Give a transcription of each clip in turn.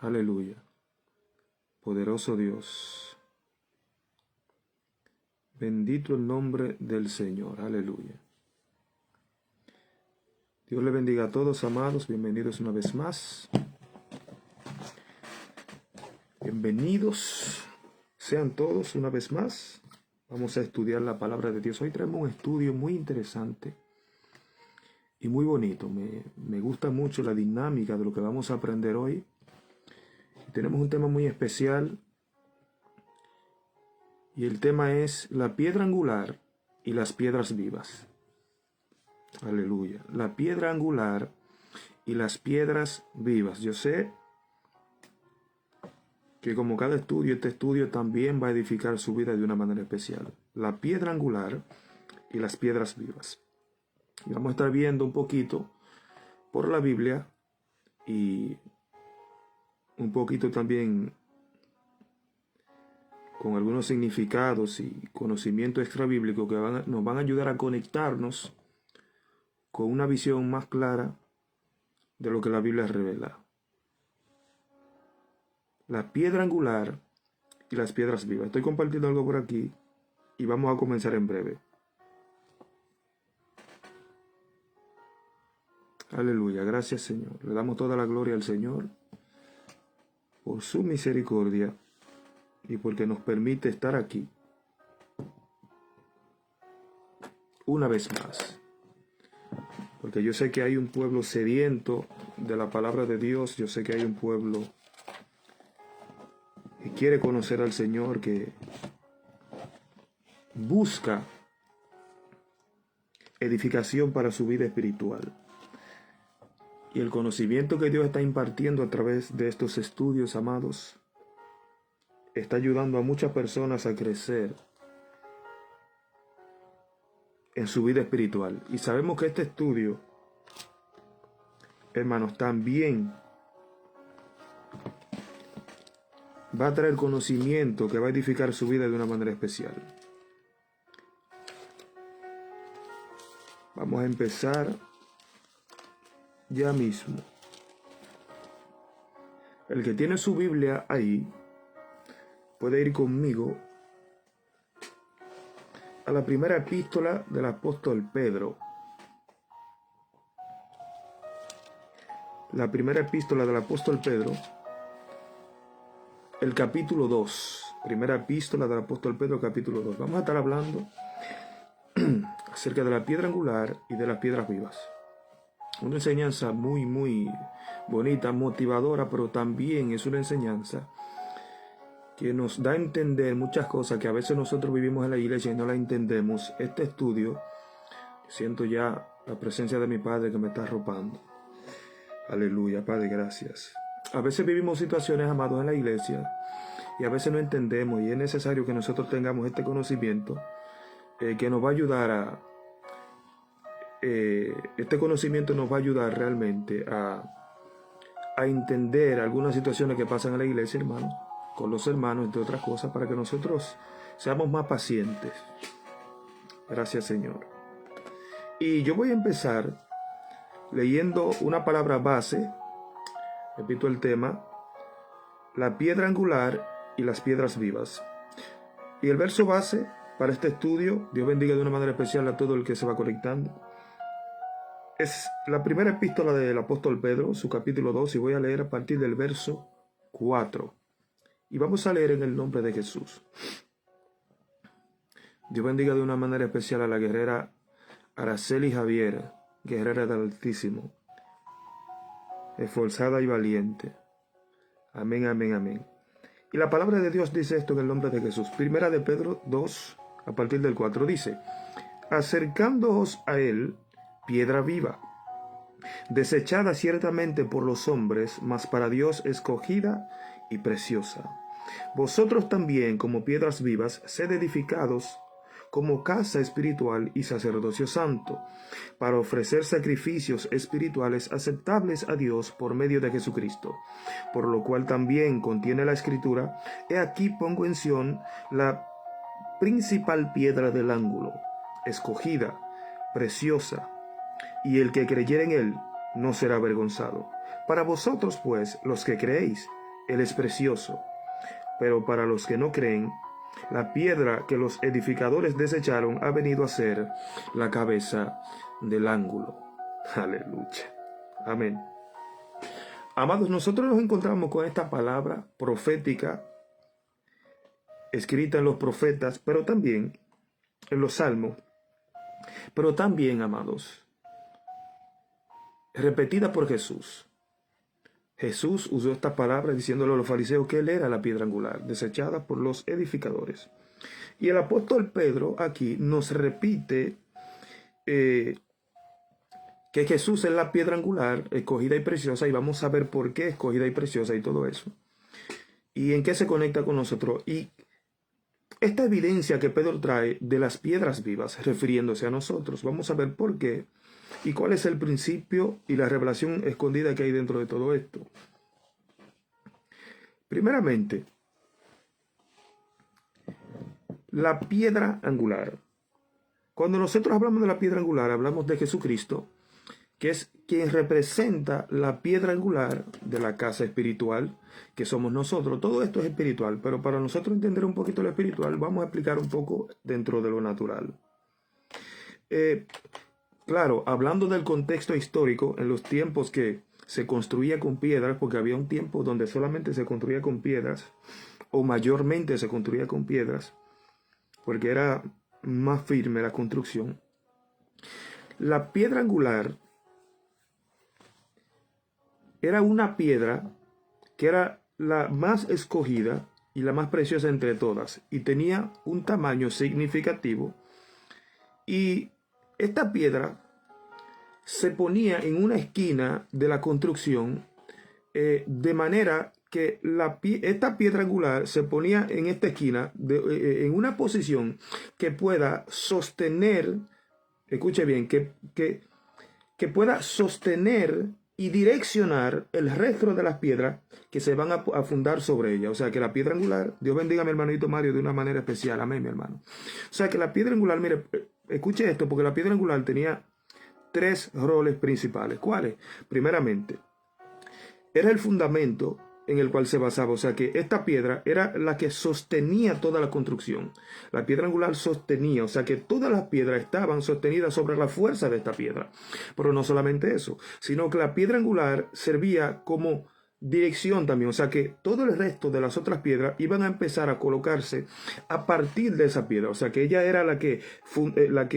Aleluya. Poderoso Dios. Bendito el nombre del Señor. Aleluya. Dios le bendiga a todos, amados. Bienvenidos una vez más. Bienvenidos sean todos una vez más. Vamos a estudiar la palabra de Dios. Hoy traemos un estudio muy interesante y muy bonito. Me gusta mucho la dinámica de lo que vamos a aprender hoy. Tenemos un tema muy especial y el tema es la piedra angular y las piedras vivas. Aleluya. La piedra angular y las piedras vivas. Yo sé que como cada estudio, este estudio también va a edificar su vida de una manera especial. La piedra angular y las piedras vivas. Y vamos a estar viendo un poquito por la Biblia y un poquito también con algunos significados y conocimiento extrabíblico que nos van a ayudar a conectarnos con una visión más clara de lo que la Biblia revela. La piedra angular y las piedras vivas. Estoy compartiendo algo por aquí y vamos a comenzar en breve. Aleluya, gracias Señor. Le damos toda la gloria al Señor por su misericordia y porque nos permite estar aquí una vez más. Porque yo sé que hay un pueblo sediento de la palabra de Dios. Yo sé que hay un pueblo que quiere conocer al Señor, que busca edificación para su vida espiritual. Y el conocimiento que Dios está impartiendo a través de estos estudios, amados, está ayudando a muchas personas a crecer en su vida espiritual. Y sabemos que este estudio, hermanos, también va a traer conocimiento que va a edificar su vida de una manera especial. Vamos a empezar ya mismo. El que tiene su Biblia ahí puede ir conmigo a la primera epístola del apóstol Pedro. La primera epístola del apóstol Pedro, el capítulo 2. Primera epístola del apóstol Pedro, capítulo 2. Vamos a estar hablando acerca de la piedra angular y de las piedras vivas. Una enseñanza muy, muy bonita, motivadora, pero también es una enseñanza que nos da a entender muchas cosas que a veces nosotros vivimos en la iglesia y no la entendemos. Este estudio, siento ya la presencia de mi Padre que me está arropando. Aleluya, Padre, gracias. A veces vivimos situaciones, amados, en la iglesia y a veces no entendemos, y es necesario que nosotros tengamos este conocimiento que nos va a ayudar este conocimiento nos va a ayudar realmente a entender algunas situaciones que pasan en la iglesia, hermano, con los hermanos, entre otras cosas, para que nosotros seamos más pacientes. Gracias, Señor. Y yo voy a empezar leyendo una palabra base, repito el tema, la piedra angular y las piedras vivas. Y el verso base para este estudio, Dios bendiga de una manera especial a todo el que se va conectando, es la primera epístola del apóstol Pedro, su capítulo 2, y voy a leer a partir del verso 4. Y vamos a leer en el nombre de Jesús. Dios bendiga de una manera especial a la guerrera Araceli Javier, guerrera del Altísimo, esforzada y valiente. Amén, amén, amén. Y la palabra de Dios dice esto en el nombre de Jesús. Primera de Pedro 2, a partir del 4, dice: acercándoos a él, piedra viva, desechada ciertamente por los hombres, mas para Dios escogida y preciosa. Vosotros también, como piedras vivas, sed edificados como casa espiritual y sacerdocio santo, para ofrecer sacrificios espirituales aceptables a Dios por medio de Jesucristo. Por lo cual también contiene la Escritura: he aquí pongo en Sión la principal piedra del ángulo, escogida, preciosa, y el que creyere en él no será avergonzado. Para vosotros, pues, los que creéis, Él es precioso. Pero para los que no creen, la piedra que los edificadores desecharon ha venido a ser la cabeza del ángulo. Aleluya. Amén. Amados, nosotros nos encontramos con esta palabra profética escrita en los profetas, pero también en los salmos, pero también, amados, repetida por Jesús. Jesús usó esta palabra diciéndole a los fariseos que él era la piedra angular, desechada por los edificadores. Y el apóstol Pedro aquí nos repite que Jesús es la piedra angular, escogida y preciosa, y vamos a ver por qué escogida y preciosa y todo eso. Y en qué se conecta con nosotros. Y esta evidencia que Pedro trae de las piedras vivas, refiriéndose a nosotros, vamos a ver por qué y cuál es el principio y la revelación escondida que hay dentro de todo esto. Primeramente, la piedra angular. Cuando nosotros hablamos de la piedra angular, hablamos de Jesucristo, que es quien representa la piedra angular de la casa espiritual, que somos nosotros. Todo esto es espiritual, pero para nosotros entender un poquito lo espiritual, vamos a explicar un poco dentro de lo natural. Claro, hablando del contexto histórico, en los tiempos que se construía con piedras, porque había un tiempo donde solamente se construía con piedras, o mayormente se construía con piedras, porque era más firme la construcción. La piedra angular era una piedra que era la más escogida y la más preciosa entre todas, y tenía un tamaño significativo. Y esta piedra se ponía en una esquina de la construcción, de manera que esta piedra angular se ponía en esta esquina, en una posición que pueda sostener, escuche bien, que pueda sostener y direccionar el resto de las piedras que se van a fundar sobre ella. O sea que la piedra angular, Dios bendiga a mi hermanito Mario de una manera especial, amén, mi hermano. O sea que la piedra angular, mire, escuche esto, porque la piedra angular tenía tres roles principales. ¿Cuáles? Primeramente, era el fundamento en el cual se basaba, o sea que esta piedra era la que sostenía toda la construcción. La piedra angular sostenía, o sea que todas las piedras estaban sostenidas sobre la fuerza de esta piedra. Pero no solamente eso, sino que la piedra angular servía como dirección también, o sea que todo el resto de las otras piedras iban a empezar a colocarse a partir de esa piedra, o sea que ella era la que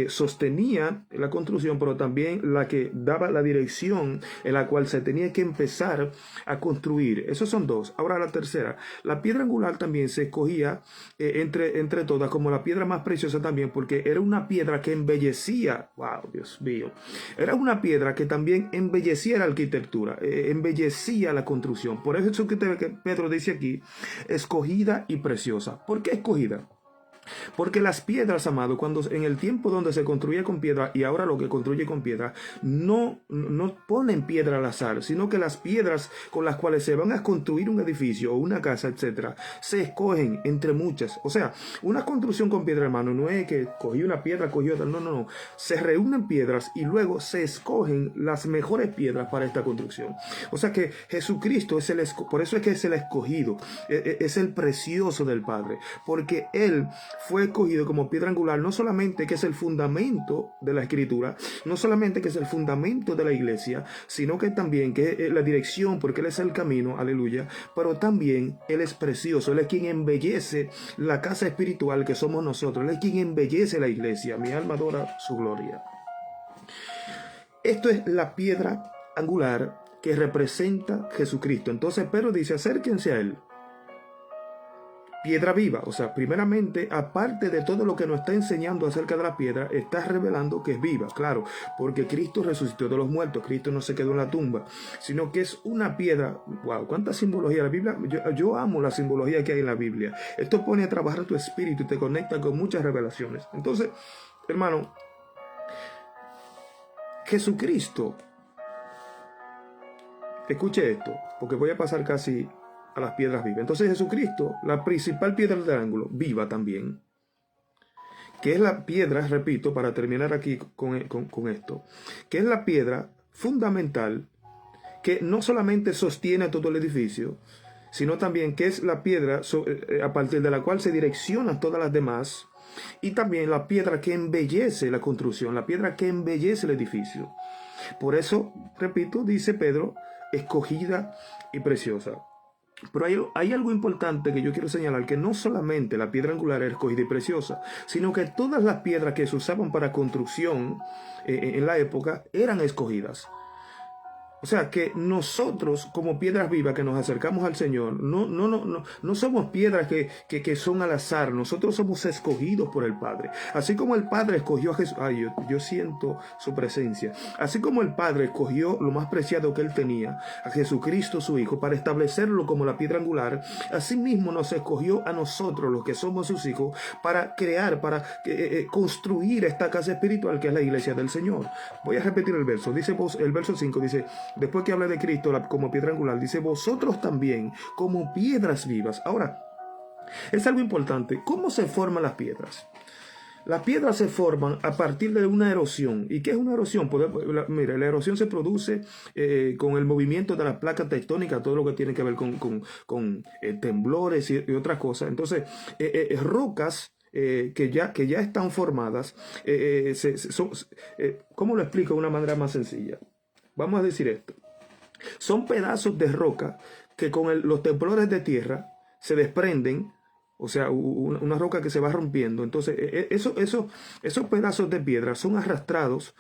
sostenía la construcción, pero también la que daba la dirección en la cual se tenía que empezar a construir. Esos son dos. Ahora la tercera, la piedra angular también se escogía entre todas como la piedra más preciosa también, porque era una piedra que embellecía, wow, Dios mío, era una piedra que también embellecía la arquitectura, embellecía la construcción. Por eso que Pedro dice aquí, escogida y preciosa. ¿Por qué escogida? Porque las piedras, amado, cuando en el tiempo donde se construía con piedra y ahora lo que construye con piedra, no ponen piedra al azar, sino que las piedras con las cuales se van a construir un edificio o una casa, etcétera, se escogen entre muchas. O sea, una construcción con piedra, hermano, no es que cogí una piedra, cogí otra, no. Se reúnen piedras y luego se escogen las mejores piedras para esta construcción. O sea que Jesucristo es por eso es que es el escogido, es el precioso del Padre, porque Él fue escogido como piedra angular, no solamente que es el fundamento de la escritura, no solamente que es el fundamento de la iglesia, sino que también que es la dirección, porque Él es el camino, aleluya, pero también Él es precioso, Él es quien embellece la casa espiritual que somos nosotros, Él es quien embellece la iglesia. Mi alma adora su gloria. Esto es la piedra angular que representa Jesucristo. Entonces Pedro dice, acérquense a Él. Piedra viva, o sea, primeramente, aparte de todo lo que nos está enseñando acerca de la piedra, está revelando que es viva, claro, porque Cristo resucitó de los muertos, Cristo no se quedó en la tumba, sino que es una piedra. Wow, cuánta simbología la Biblia. Yo amo la simbología que hay en la Biblia. Esto pone a trabajar tu espíritu y te conecta con muchas revelaciones. Entonces, hermano, Jesucristo, escuche esto, porque voy a pasar casi a las piedras vivas. Entonces Jesucristo, la principal piedra del ángulo, viva también, que es la piedra, repito, para terminar aquí con esto, que es la piedra fundamental que no solamente sostiene todo el edificio, sino también que es la piedra a partir de la cual se direccionan todas las demás, y también la piedra que embellece la construcción, la piedra que embellece el edificio. Por eso, repito, dice Pedro, escogida y preciosa. Pero hay algo importante que yo quiero señalar, que no solamente la piedra angular era escogida y preciosa, sino que todas las piedras que se usaban para construcción en la época eran escogidas. O sea, que nosotros como piedras vivas que nos acercamos al Señor, no somos piedras que son al azar. Nosotros somos escogidos por el Padre. Así como el Padre escogió a Jesús, ay, yo siento su presencia. Así como el Padre escogió lo más preciado que Él tenía, a Jesucristo su Hijo, para establecerlo como la piedra angular, así mismo nos escogió a nosotros, los que somos sus hijos, para crear, para construir esta casa espiritual que es la iglesia del Señor. Voy a repetir el verso. Dice el verso 5, dice... Después que habla de Cristo como piedra angular, dice, vosotros también como piedras vivas. Ahora, es algo importante. ¿Cómo se forman las piedras? Las piedras se forman a partir de una erosión. ¿Y qué es una erosión? Mira, la erosión se produce con el movimiento de las placas tectónicas, todo lo que tiene que ver con temblores y otras cosas. Entonces, rocas que ya están formadas, ¿cómo lo explico de una manera más sencilla? Vamos a decir esto. Son pedazos de roca que con los temblores de tierra se desprenden, o sea, una roca que se va rompiendo. Entonces, esos pedazos de piedra son arrastrados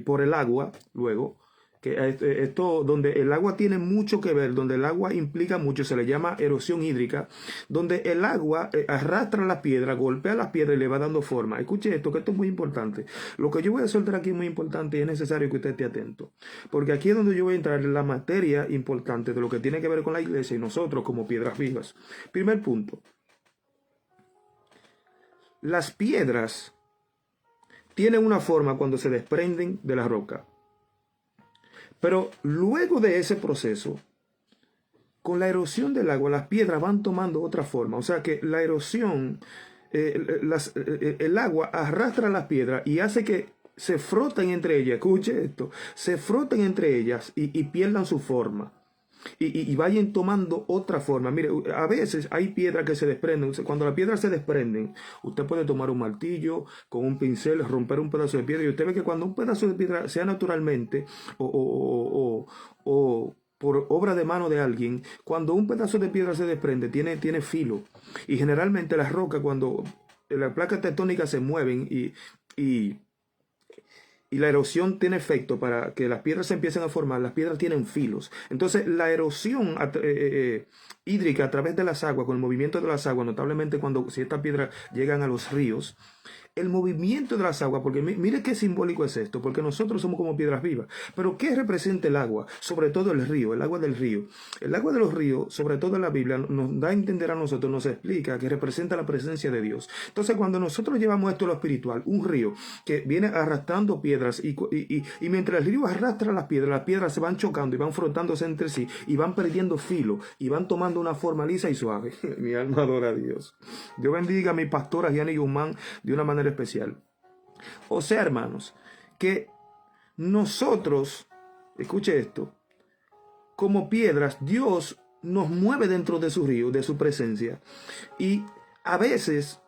por el agua luego. Que esto, donde el agua tiene mucho que ver, donde el agua implica mucho, se le llama erosión hídrica, donde el agua arrastra la piedra, golpea la piedra y le va dando forma. Escuche esto, que esto es muy importante. Lo que yo voy a soltar aquí es muy importante y es necesario que usted esté atento, porque aquí es donde yo voy a entrar en la materia importante de lo que tiene que ver con la iglesia y nosotros como piedras vivas. Primer punto. Las piedras tienen una forma cuando se desprenden de la roca. Pero luego de ese proceso, con la erosión del agua, las piedras van tomando otra forma. O sea que la erosión, el agua arrastra las piedras y hace que se froten entre ellas. Escuche esto, se froten entre ellas y pierdan su forma. Y vayan tomando otra forma. Mire, a veces hay piedras que se desprenden. Cuando las piedras se desprenden, usted puede tomar un martillo con un pincel, romper un pedazo de piedra, y usted ve que cuando un pedazo de piedra, sea naturalmente o por obra de mano de alguien, cuando un pedazo de piedra se desprende, tiene filo. Y generalmente las rocas, cuando las placas tectónicas se mueven y la erosión tiene efecto para que las piedras se empiecen a formar, las piedras tienen filos. Entonces, la erosión hídrica a través de las aguas, con el movimiento de las aguas, notablemente si estas piedras llegan a los ríos, el movimiento de las aguas, porque mire qué simbólico es esto, porque nosotros somos como piedras vivas. Pero ¿qué representa el agua? Sobre todo el río, el agua del río. El agua de los ríos, sobre todo en la Biblia, nos da a entender a nosotros, nos explica que representa la presencia de Dios. Entonces, cuando nosotros llevamos esto a lo espiritual, un río que viene arrastrando piedras y mientras el río arrastra las piedras se van chocando y van frotándose entre sí y van perdiendo filo y van tomando una forma lisa y suave. Mi alma adora a Dios. Dios bendiga a mi pastora Gianni Guzmán de una manera especial. O sea, hermanos, que nosotros, escuche esto, como piedras, Dios nos mueve dentro de su río, de su presencia, y a veces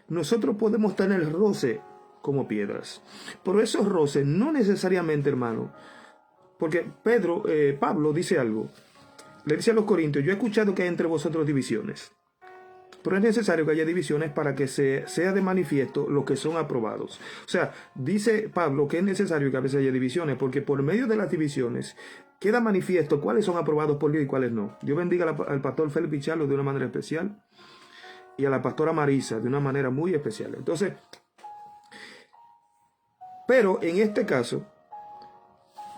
nosotros podemos tener roce como piedras, pero esos roces no necesariamente, hermano, porque Pablo dice algo, le dice a los corintios, yo he escuchado que hay entre vosotros divisiones. Pero es necesario que haya divisiones para que sea de manifiesto los que son aprobados. O sea, dice Pablo que es necesario que a veces haya divisiones, porque por medio de las divisiones queda manifiesto cuáles son aprobados por Dios y cuáles no. Dios bendiga al pastor Félix Pichardo de una manera especial y a la pastora Marisa de una manera muy especial. Entonces, pero en este caso,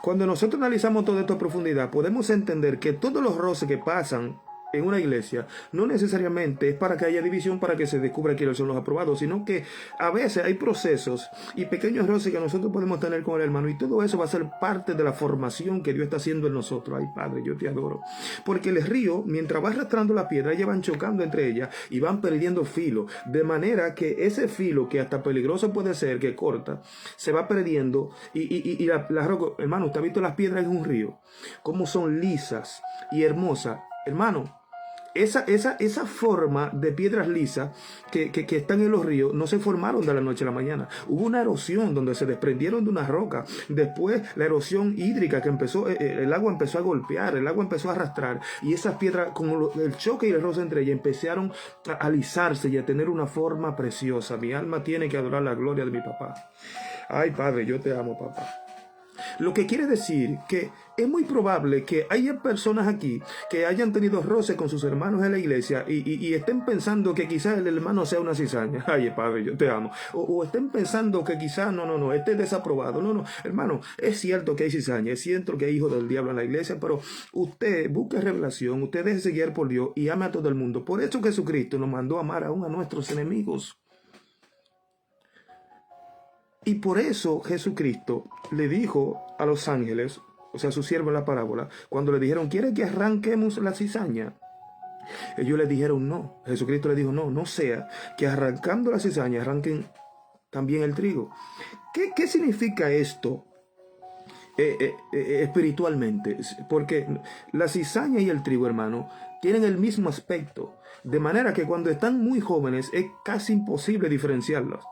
cuando nosotros analizamos todo esto a profundidad, podemos entender que todos los roces que pasan en una iglesia no necesariamente es para que haya división, para que se descubra quiénes son los aprobados, sino que a veces hay procesos y pequeños roces que nosotros podemos tener con el hermano, y todo eso va a ser parte de la formación que Dios está haciendo en nosotros. Ay, Padre, yo te adoro, porque el río, mientras va arrastrando la piedra, ellas van chocando entre ellas y van perdiendo filo, de manera que ese filo, que hasta peligroso puede ser, que corta, se va perdiendo y la roca. Hermano, ¿usted ha visto las piedras en un río? Cómo son lisas y hermosas, hermano. Esa forma de piedras lisas que están en los ríos no se formaron de la noche a la mañana. Hubo una erosión donde se desprendieron de una roca. Después la erosión hídrica que empezó, el agua empezó a golpear, el agua empezó a arrastrar. Y esas piedras, con el choque y el roce entre ellas, empezaron a alisarse y a tener una forma preciosa. Mi alma tiene que adorar la gloria de mi papá. Ay, Padre, yo te amo, papá. Lo que quiere decir que es muy probable que haya personas aquí que hayan tenido roce con sus hermanos en la iglesia y estén pensando que quizás el hermano sea una cizaña. Ay, Padre, yo te amo. O estén pensando que quizás, no, este es desaprobado. No, hermano, es cierto que hay cizaña, es cierto que hay hijos del diablo en la iglesia, pero usted busque revelación, usted déjese guiar por Dios y ame a todo el mundo. Por eso Jesucristo nos mandó a amar aún a nuestros enemigos. Y por eso Jesucristo le dijo a los ángeles, o sea, a su siervo en la parábola, cuando le dijeron, ¿quiere que arranquemos la cizaña? Ellos le dijeron no. Jesucristo le dijo, no sea que arrancando la cizaña arranquen también el trigo. ¿Qué significa esto espiritualmente? Porque la cizaña y el trigo, hermano, tienen el mismo aspecto. De manera que cuando están muy jóvenes es casi imposible diferenciarlos.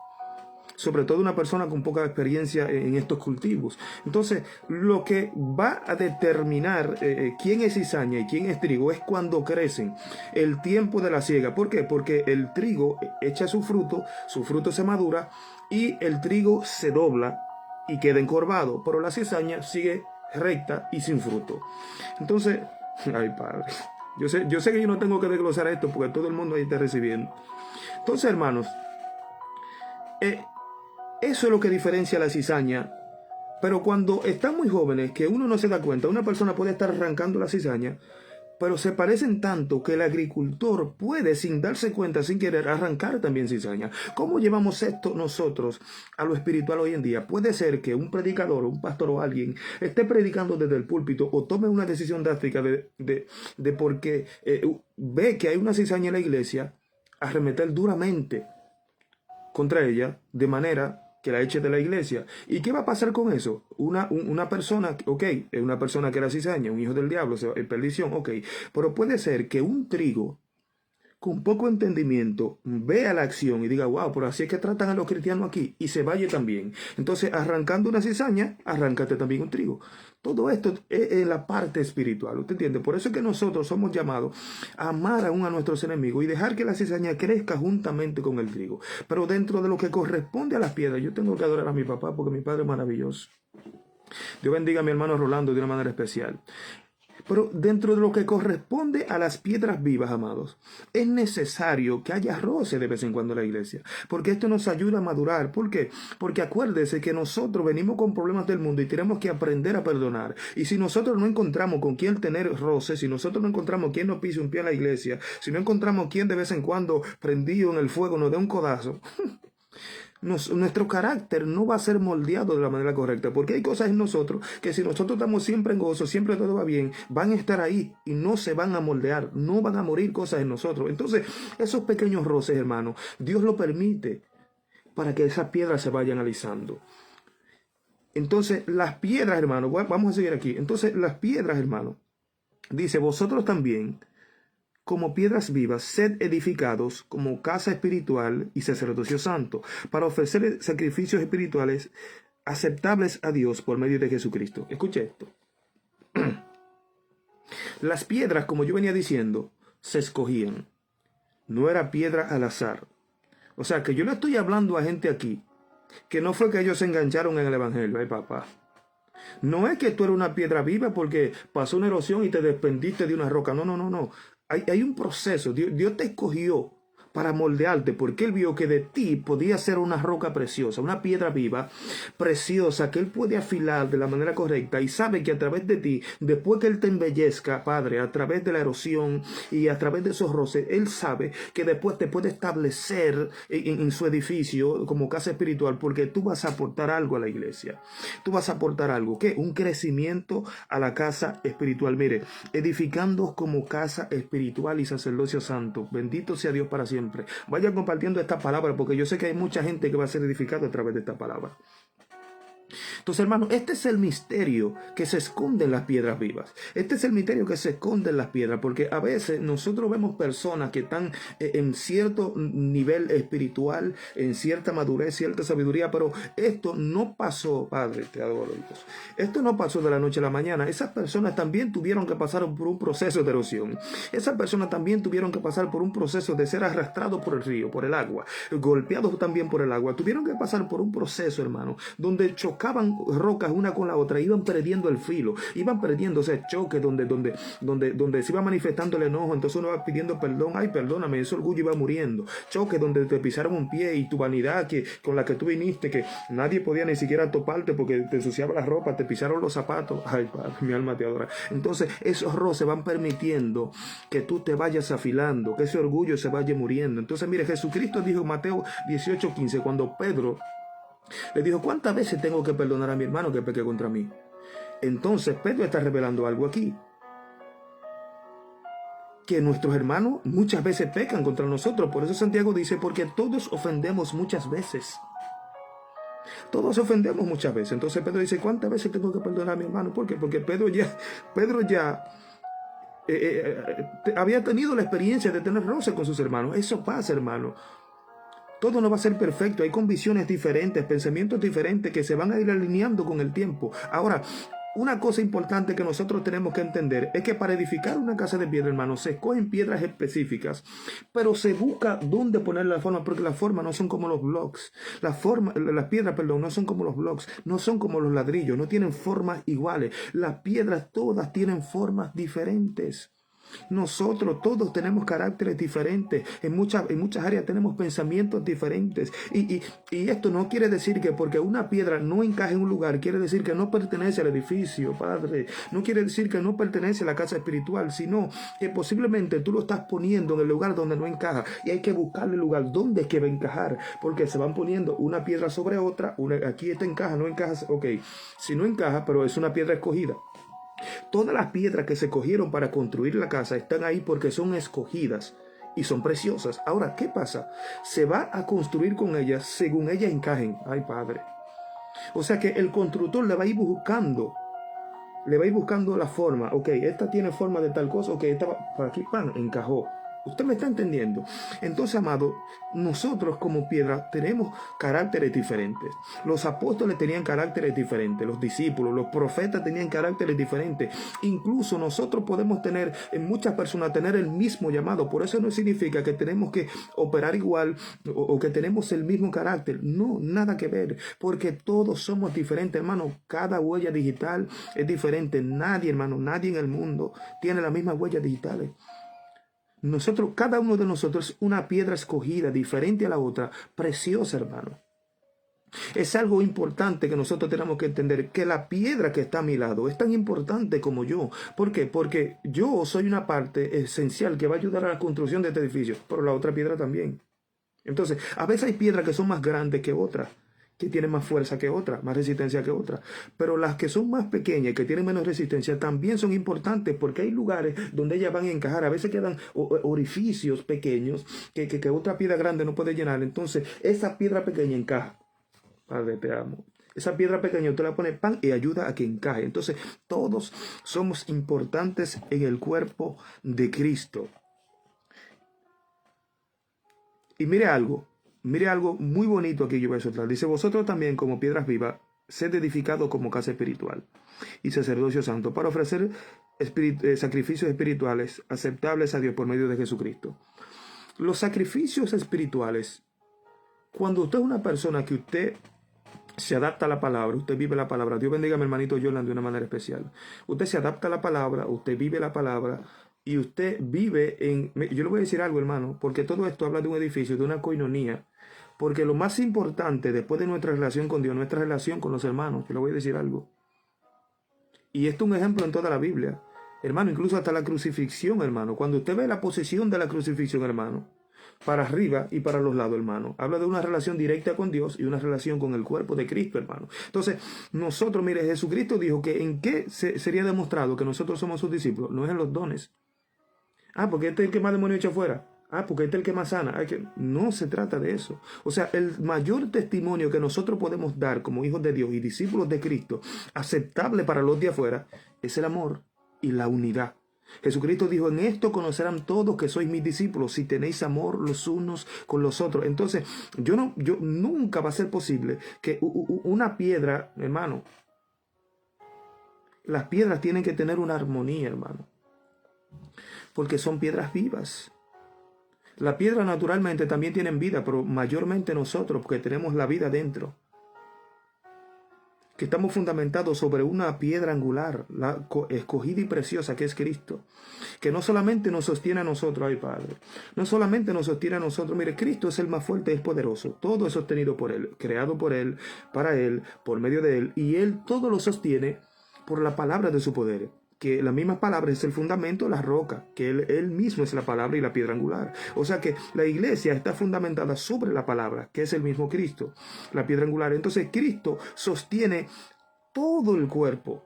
Sobre todo una persona con poca experiencia en estos cultivos. Entonces, lo que va a determinar quién es cizaña y quién es trigo es cuando crecen, el tiempo de la siega. ¿Por qué? Porque el trigo echa su fruto se madura y el trigo se dobla y queda encorvado, pero la cizaña sigue recta y sin fruto. Entonces, ay, Padre, yo sé que yo no tengo que desglosar esto porque todo el mundo ahí está recibiendo. Entonces, hermanos, eso es lo que diferencia la cizaña. Pero cuando están muy jóvenes, que uno no se da cuenta, una persona puede estar arrancando la cizaña, pero se parecen tanto que el agricultor puede, sin darse cuenta, sin querer, arrancar también cizaña. ¿Cómo llevamos esto nosotros a lo espiritual hoy en día? Puede ser que un predicador, un pastor o alguien esté predicando desde el púlpito o tome una decisión drástica de porque ve que hay una cizaña en la iglesia, arremeter duramente contra ella, de manera que la eche de la iglesia. ¿Y qué va a pasar con eso? Una persona, ok, es una persona que era cizaña, un hijo del diablo, en perdición, ok, pero puede ser que un trigo con poco entendimiento vea la acción y diga, wow, pero así es que tratan a los cristianos aquí, y se vaya también. Entonces, arrancando una cizaña, arráncate también un trigo. Todo esto es en la parte espiritual, ¿usted entiende? Por eso es que nosotros somos llamados a amar aún a nuestros enemigos y dejar que la cizaña crezca juntamente con el trigo. Pero dentro de lo que corresponde a las piedras, yo tengo que adorar a mi papá porque mi padre es maravilloso. Dios bendiga a mi hermano Rolando de una manera especial. Pero dentro de lo que corresponde a las piedras vivas, amados, es necesario que haya roce de vez en cuando en la iglesia, porque esto nos ayuda a madurar. ¿Por qué? Porque acuérdese que nosotros venimos con problemas del mundo y tenemos que aprender a perdonar. Y si nosotros no encontramos con quién tener roce, si nosotros no encontramos quién nos pise un pie en la iglesia, si no encontramos quién de vez en cuando prendido en el fuego nos dé un codazo, nuestro carácter no va a ser moldeado de la manera correcta, porque hay cosas en nosotros que si nosotros estamos siempre en gozo, siempre todo va bien, van a estar ahí y no se van a moldear, no van a morir cosas en nosotros. Entonces, esos pequeños roces, hermano, Dios lo permite para que esas piedras se vayan alisando. Entonces, las piedras, hermano, vamos a seguir aquí. Entonces, las piedras, hermano, dice, vosotros también, como piedras vivas, sed edificados como casa espiritual y sacerdocio santo, para ofrecer sacrificios espirituales aceptables a Dios por medio de Jesucristo. Escuche esto. Las piedras, como yo venía diciendo, se escogían. No era piedra al azar. O sea, que yo le estoy hablando a gente aquí, que no fue que ellos se engancharon en el evangelio. Ay, papá. No es que tú eres una piedra viva porque pasó una erosión y te desprendiste de una roca. No. Hay un proceso. Dios te escogió para moldearte, porque Él vio que de ti podía ser una roca preciosa, una piedra viva, preciosa, que Él puede afilar de la manera correcta, y sabe que a través de ti, después que Él te embellezca, Padre, a través de la erosión y a través de esos roces, Él sabe que después te puede establecer en su edificio como casa espiritual, porque tú vas a aportar algo a la iglesia. Tú vas a aportar algo, ¿qué? Un crecimiento a la casa espiritual. Mire, edificando como casa espiritual y sacerdocio santo. Bendito sea Dios para siempre. Vaya compartiendo esta palabra, porque yo sé que hay mucha gente que va a ser edificada a través de esta palabra. Entonces, hermano, este es el misterio que se esconde en las piedras vivas. Este es el misterio que se esconde en las piedras, porque a veces nosotros vemos personas que están en cierto nivel espiritual, en cierta madurez, cierta sabiduría, pero esto no pasó, Padre, te adoro, Dios. Esto no pasó de la noche a la mañana. Esas personas también tuvieron que pasar por un proceso de erosión. Esas personas también tuvieron que pasar por un proceso de ser arrastrados por el río, por el agua, golpeados también por el agua. Tuvieron que pasar por un proceso, hermano, donde chocaban rocas una con la otra, iban perdiendo el filo, iban perdiendo ese choque donde se iba manifestando el enojo. Entonces uno va pidiendo perdón, ay, perdóname, ese orgullo iba muriendo. Choque donde te pisaron un pie y tu vanidad con la que tú viniste, que nadie podía ni siquiera toparte porque te ensuciaba la ropa, te pisaron los zapatos. Ay, Padre, mi alma te adora. Entonces esos roces van permitiendo que tú te vayas afilando, que ese orgullo se vaya muriendo. Entonces mire, Jesucristo dijo en Mateo 18:15, cuando Pedro le dijo, ¿cuántas veces tengo que perdonar a mi hermano que peque contra mí? Entonces Pedro está revelando algo aquí, que nuestros hermanos muchas veces pecan contra nosotros. Por eso Santiago dice, porque todos ofendemos muchas veces. Todos ofendemos muchas veces. Entonces Pedro dice, ¿cuántas veces tengo que perdonar a mi hermano? ¿Por qué? Porque Pedro ya había tenido la experiencia de tener roce con sus hermanos. Eso pasa, hermano. Todo no va a ser perfecto. Hay convicciones diferentes, pensamientos diferentes que se van a ir alineando con el tiempo. Ahora, una cosa importante que nosotros tenemos que entender es que para edificar una casa de piedra, hermano, se escogen piedras específicas, pero se busca dónde poner la forma, porque las formas no son como los blocks. Las piedras, no son como los blocks, no son como los ladrillos, no tienen formas iguales. Las piedras todas tienen formas diferentes. Nosotros todos tenemos caracteres diferentes, en muchas áreas tenemos pensamientos diferentes, y esto no quiere decir que porque una piedra no encaja en un lugar, quiere decir que no pertenece al edificio, Padre. No quiere decir que no pertenece a la casa espiritual, sino que posiblemente tú lo estás poniendo en el lugar donde no encaja, y hay que buscarle el lugar donde es que va a encajar, porque se van poniendo una piedra sobre otra. Aquí esta encaja, no encaja, ok, si no encaja, pero es una piedra escogida. Todas las piedras que se cogieron para construir la casa están ahí porque son escogidas y son preciosas. Ahora, ¿qué pasa? Se va a construir con ellas según ellas encajen. Ay, Padre. O sea que el constructor le va a ir buscando la forma. Ok, esta tiene forma de tal cosa. Ok, esta por aquí, pan, encajó. ¿Usted me está entendiendo? Entonces, amado, nosotros como piedra tenemos caracteres diferentes. Los apóstoles tenían caracteres diferentes, los discípulos, los profetas tenían caracteres diferentes. Incluso nosotros podemos tener, en muchas personas, tener el mismo llamado. Por eso no significa que tenemos que operar igual o que tenemos el mismo carácter. No, nada que ver, porque todos somos diferentes, hermano. Cada huella digital es diferente. Nadie, hermano, nadie en el mundo tiene las mismas huellas digitales. Nosotros, cada uno de nosotros es una piedra escogida, diferente a la otra, preciosa, hermano. Es algo importante que nosotros tenemos que entender, que la piedra que está a mi lado es tan importante como yo. ¿Por qué? Porque yo soy una parte esencial que va a ayudar a la construcción de este edificio, pero la otra piedra también. Entonces, a veces hay piedras que son más grandes que otras, que tienen más fuerza que otras, más resistencia que otras. Pero las que son más pequeñas, que tienen menos resistencia, también son importantes, porque hay lugares donde ellas van a encajar. A veces quedan orificios pequeños que otra piedra grande no puede llenar. Entonces, esa piedra pequeña encaja. Padre, te amo. Esa piedra pequeña usted la pone pan y ayuda a que encaje. Entonces, todos somos importantes en el cuerpo de Cristo. Y mire algo muy bonito aquí yo voy a soltar. Dice, vosotros también como piedras vivas, sed edificados como casa espiritual y sacerdocio santo para ofrecer sacrificios espirituales aceptables a Dios por medio de Jesucristo. Los sacrificios espirituales, cuando usted es una persona que usted se adapta a la palabra, usted vive la palabra. Dios bendiga a mi hermanito Yolanda de una manera especial. Usted se adapta a la palabra, usted vive la palabra. Y usted vive en... Yo le voy a decir algo, hermano, porque todo esto habla de un edificio, de una coinonía. Porque lo más importante después de nuestra relación con Dios, nuestra relación con los hermanos, yo le voy a decir algo. Y esto es un ejemplo en toda la Biblia. Hermano, incluso hasta la crucifixión, hermano. Cuando usted ve la posición de la crucifixión, hermano, para arriba y para los lados, hermano, habla de una relación directa con Dios y una relación con el cuerpo de Cristo, hermano. Entonces, nosotros, mire, Jesucristo dijo que en qué sería demostrado que nosotros somos sus discípulos. No es en los dones. Ah, porque este es el que más demonios echa fuera. Porque este es el que más sana. No se trata de eso. O sea, el mayor testimonio que nosotros podemos dar como hijos de Dios y discípulos de Cristo, aceptable para los de afuera, es el amor y la unidad. Jesucristo dijo, en esto conocerán todos que sois mis discípulos, si tenéis amor los unos con los otros. Entonces, yo nunca va a ser posible que una piedra, hermano, las piedras tienen que tener una armonía, hermano, porque son piedras vivas. La piedra naturalmente también tienen vida, pero mayormente nosotros, porque tenemos la vida dentro, que estamos fundamentados sobre una piedra angular, la escogida y preciosa que es Cristo, que no solamente nos sostiene a nosotros, ay Padre, no solamente nos sostiene a nosotros, mire, Cristo es el más fuerte y es poderoso, todo es sostenido por Él, creado por Él, para Él, por medio de Él, y Él todo lo sostiene por la palabra de su poder, que la misma palabra es el fundamento, la roca, que él mismo es la palabra y la piedra angular. O sea que la iglesia está fundamentada sobre la palabra, que es el mismo Cristo, la piedra angular. Entonces Cristo sostiene todo el cuerpo.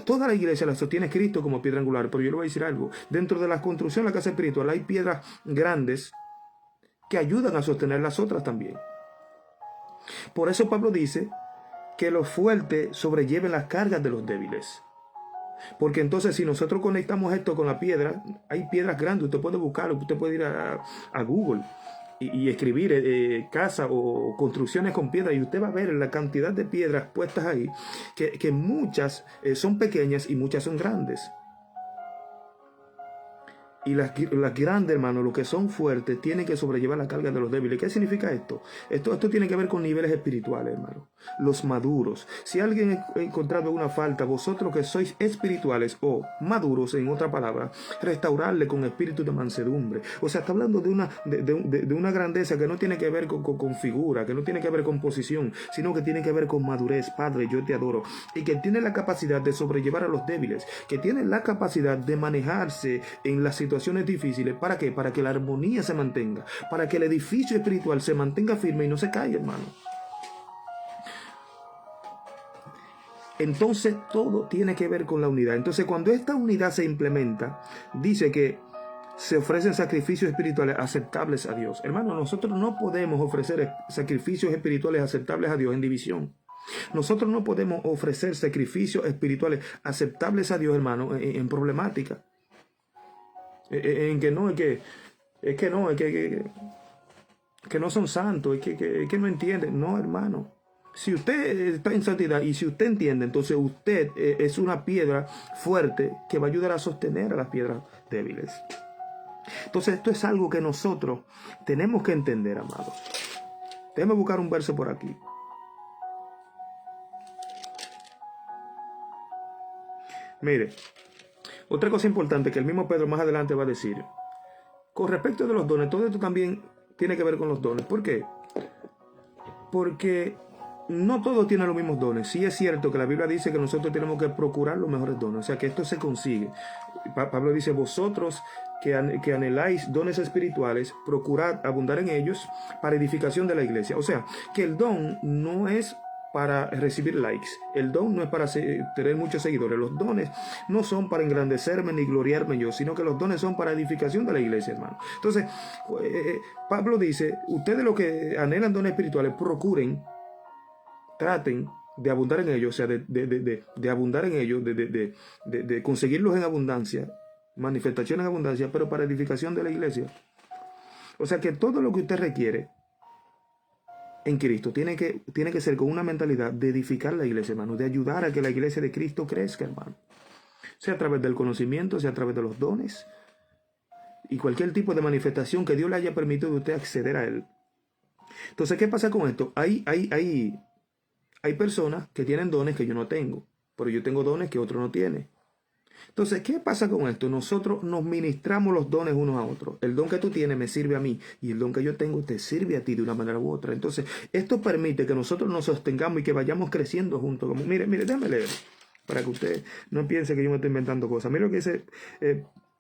Toda la iglesia la sostiene Cristo como piedra angular. Pero yo le voy a decir algo. Dentro de la construcción de la casa espiritual hay piedras grandes que ayudan a sostener las otras también. Por eso Pablo dice que los fuertes sobrelleven las cargas de los débiles. Porque entonces si nosotros conectamos esto con la piedra, hay piedras grandes, usted puede buscarlo, usted puede ir a Google y escribir casa o construcciones con piedra y usted va a ver la cantidad de piedras puestas ahí, que muchas son pequeñas y muchas son grandes. Y las grandes, hermanos, los que son fuertes, tienen que sobrellevar la carga de los débiles. ¿Qué significa esto? Esto tiene que ver con niveles espirituales, hermano. Los maduros. Si alguien ha encontrado una falta, vosotros que sois espirituales o maduros, en otra palabra, restaurarle con espíritu de mansedumbre. O sea, está hablando de una grandeza que no tiene que ver con figura, que no tiene que ver con posición, sino que tiene que ver con madurez. Padre, yo te adoro. Y que tiene la capacidad de sobrellevar a los débiles, que tiene la capacidad de manejarse en las situaciones difíciles. ¿Para qué? Para que la armonía se mantenga, para que el edificio espiritual se mantenga firme y no se caiga, hermano. Entonces todo tiene que ver con la unidad. Entonces cuando esta unidad se implementa, dice que se ofrecen sacrificios espirituales aceptables a Dios. Hermano, nosotros no podemos ofrecer sacrificios espirituales aceptables a Dios en división. Nosotros no podemos ofrecer sacrificios espirituales aceptables a Dios, hermano, en problemática. En que no, que no son santos, que no entienden. No, hermano. Si usted está en santidad y si usted entiende, entonces usted es una piedra fuerte que va a ayudar a sostener a las piedras débiles. Entonces esto es algo que nosotros tenemos que entender, amados. Déjame buscar un verso por aquí. Mire, otra cosa importante que el mismo Pedro más adelante va a decir. Con respecto de los dones, todo esto también tiene que ver con los dones. ¿Por qué? Porque no todos tienen los mismos dones. Sí es cierto que la Biblia dice que nosotros tenemos que procurar los mejores dones. O sea, que esto se consigue. Pablo dice, vosotros que anheláis dones espirituales, procurad abundar en ellos para edificación de la iglesia. O sea, que el don no es para recibir likes. El don no es para tener muchos seguidores. Los dones no son para engrandecerme ni gloriarme yo, sino que los dones son para edificación de la iglesia, hermano. Entonces, Pablo dice, ustedes los que anhelan dones espirituales, procuren, traten de abundar en ellos, o sea, de abundar en ellos, de conseguirlos en abundancia, manifestación en abundancia, pero para edificación de la iglesia. O sea, que todo lo que usted requiere en Cristo tiene que ser con una mentalidad de edificar la iglesia, hermano, de ayudar a que la iglesia de Cristo crezca, hermano. Sea a través del conocimiento, sea a través de los dones y cualquier tipo de manifestación que Dios le haya permitido a usted acceder a él. Entonces, ¿qué pasa con esto? Hay personas que tienen dones que yo no tengo, pero yo tengo dones que otro no tiene. Entonces, ¿qué pasa con esto? Nosotros nos ministramos los dones unos a otros. El don que tú tienes me sirve a mí y el don que yo tengo te sirve a ti de una manera u otra. Entonces, esto permite que nosotros nos sostengamos y que vayamos creciendo juntos. Como, mire, déjame leer para que usted no piense que yo me estoy inventando cosas. Mire lo que dice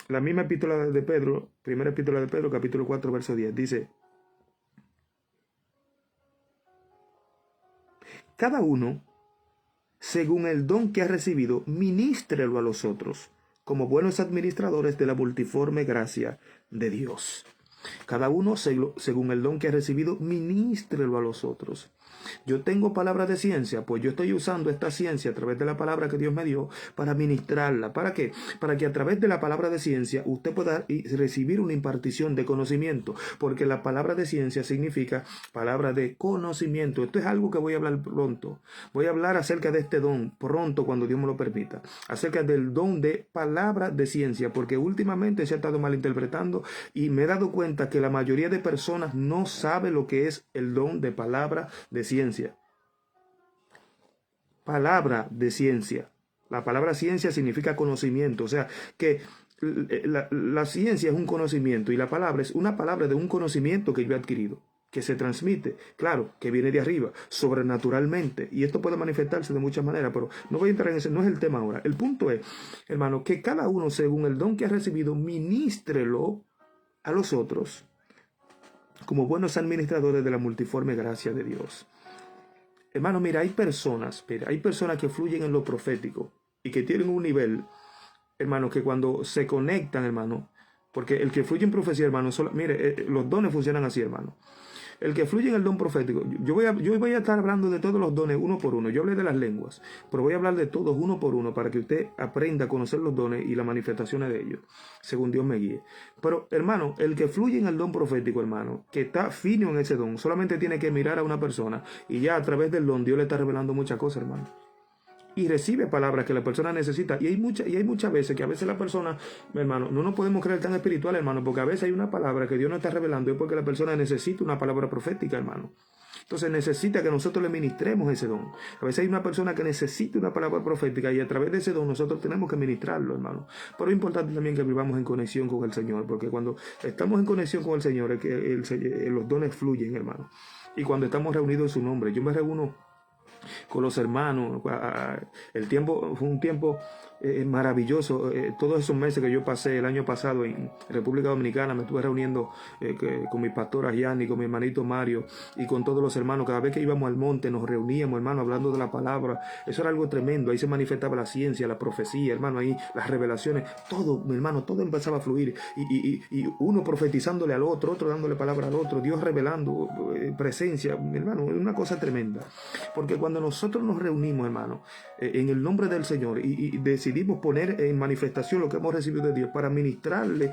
la misma epístola de Pedro, primera epístola de Pedro, capítulo 4, verso 10. Dice, cada uno, según el don que ha recibido, ministrelo a los otros, como buenos administradores de la multiforme gracia de Dios. Cada uno, según el don que ha recibido, ministrelo a los otros. Yo tengo palabra de ciencia, pues yo estoy usando esta ciencia a través de la palabra que Dios me dio para ministrarla. ¿Para qué? Para que a través de la palabra de ciencia usted pueda recibir una impartición de conocimiento, porque la palabra de ciencia significa palabra de conocimiento. Esto es algo que voy a hablar pronto. Voy a hablar acerca de este don pronto, cuando Dios me lo permita, acerca del don de palabra de ciencia, porque últimamente se ha estado malinterpretando y me he dado cuenta que la mayoría de personas no sabe lo que es el don de palabra de ciencia. Palabra de ciencia. La palabra ciencia significa conocimiento, o sea que la ciencia es un conocimiento y la palabra es una palabra de un conocimiento que yo he adquirido, que se transmite, claro, que viene de arriba, sobrenaturalmente, y esto puede manifestarse de muchas maneras, pero no voy a entrar en ese, no es el tema ahora. El punto es, hermano, que cada uno, según el don que ha recibido, ministrelo a los otros como buenos administradores de la multiforme gracia de Dios. Hermano, mira, hay personas que fluyen en lo profético y que tienen un nivel, hermano, que cuando se conectan, hermano, porque el que fluye en profecía, hermano, mire, los dones funcionan así, hermano. El que fluye en el don profético, yo voy a estar hablando de todos los dones uno por uno. Yo hablé de las lenguas, pero voy a hablar de todos uno por uno para que usted aprenda a conocer los dones y las manifestaciones de ellos, según Dios me guíe. Pero, hermano, el que fluye en el don profético, hermano, que está fino en ese don, solamente tiene que mirar a una persona y ya a través del don Dios le está revelando muchas cosas, hermano. Y recibe palabras que la persona necesita. Y hay muchas veces que a veces la persona, hermano, no nos podemos creer tan espiritual, hermano, porque a veces hay una palabra que Dios nos está revelando y es porque la persona necesita una palabra profética, hermano. Entonces necesita que nosotros le ministremos ese don. A veces hay una persona que necesita una palabra profética y a través de ese don nosotros tenemos que ministrarlo, hermano. Pero es importante también que vivamos en conexión con el Señor, porque cuando estamos en conexión con el Señor es que los dones fluyen, hermano. Y cuando estamos reunidos en su nombre, yo me reúno con los hermanos. El tiempo fue un tiempo maravilloso. Todos esos meses que yo pasé el año pasado en República Dominicana, me estuve reuniendo con mi pastora Yanni, con mi hermanito Mario y con todos los hermanos. Cada vez que íbamos al monte nos reuníamos, hermano, hablando de la palabra. Eso era algo tremendo. Ahí se manifestaba la ciencia, la profecía, hermano, ahí las revelaciones, todo, mi hermano, todo empezaba a fluir y uno profetizándole al otro, otro dándole palabra al otro, Dios revelando presencia, mi hermano, es una cosa tremenda. Porque cuando nosotros nos reunimos, hermano, en el nombre del Señor y decidimos poner en manifestación lo que hemos recibido de Dios para ministrarle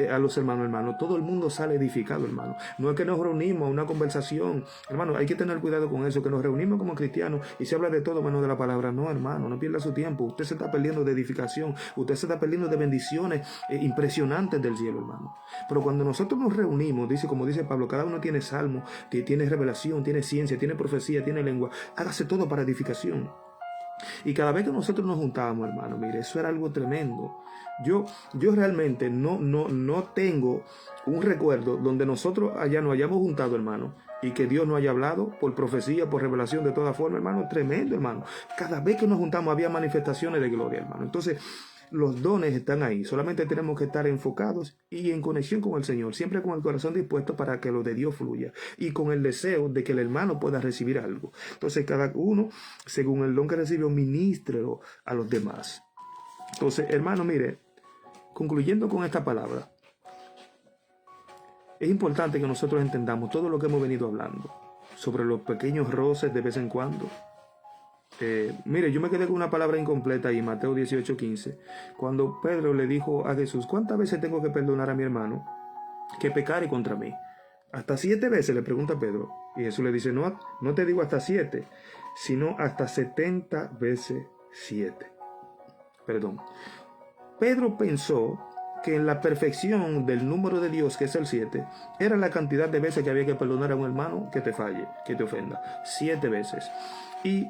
a los hermanos, todo el mundo sale edificado, hermano. No es que nos reunimos a una conversación, hermano, hay que tener cuidado con eso, que nos reunimos como cristianos y se habla de todo menos de la palabra. No, hermano, no pierda su tiempo. Usted se está perdiendo de edificación, usted se está perdiendo de bendiciones impresionantes del cielo, hermano. Pero cuando nosotros nos reunimos, como dice Pablo, cada uno tiene salmo, tiene revelación, tiene ciencia, tiene profecía, tiene lengua. Hágase todo para edificación. Y cada vez que nosotros nos juntábamos, hermano, mire, eso era algo tremendo. Yo realmente no tengo un recuerdo donde nosotros allá nos hayamos juntado, hermano, y que Dios nos haya hablado por profecía, por revelación, de toda forma, hermano. Tremendo, hermano. Cada vez que nos juntamos había manifestaciones de gloria, hermano. Entonces, los dones están ahí, solamente tenemos que estar enfocados y en conexión con el Señor, siempre con el corazón dispuesto para que lo de Dios fluya y con el deseo de que el hermano pueda recibir algo. Entonces cada uno, según el don que recibió, ministrelo a los demás. Entonces, hermano, mire, concluyendo con esta palabra, es importante que nosotros entendamos todo lo que hemos venido hablando sobre los pequeños roces de vez en cuando. Mire, yo me quedé con una palabra incompleta ahí, Mateo 18:15, cuando Pedro le dijo a Jesús: ¿cuántas veces tengo que perdonar a mi hermano que pecare contra mí? ¿Hasta 7 veces? Le pregunta Pedro. Y Jesús le dice: no te digo hasta 7, sino hasta 70 veces 7. Perdón. Pedro pensó que en la perfección del número de Dios, que es el 7, era la cantidad de veces que había que perdonar a un hermano que te falle, que te ofenda. 7 veces. Y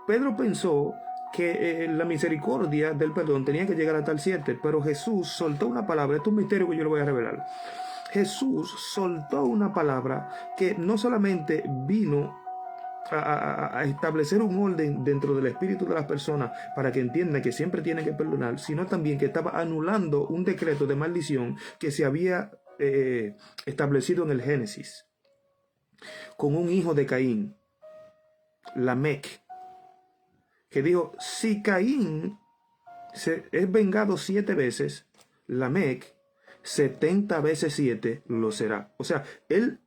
Pedro pensó que la misericordia del perdón tenía que llegar hasta el 7, pero Jesús soltó una palabra. Esto es un misterio que yo le voy a revelar. Jesús soltó una palabra que no solamente vino a establecer un orden dentro del espíritu de las personas para que entiendan que siempre tienen que perdonar, sino también que estaba anulando un decreto de maldición que se había establecido en el Génesis con un hijo de Caín, Lamec, que dijo: si Caín es vengado 7 veces, Lamec 70 veces 7 lo será. O sea, él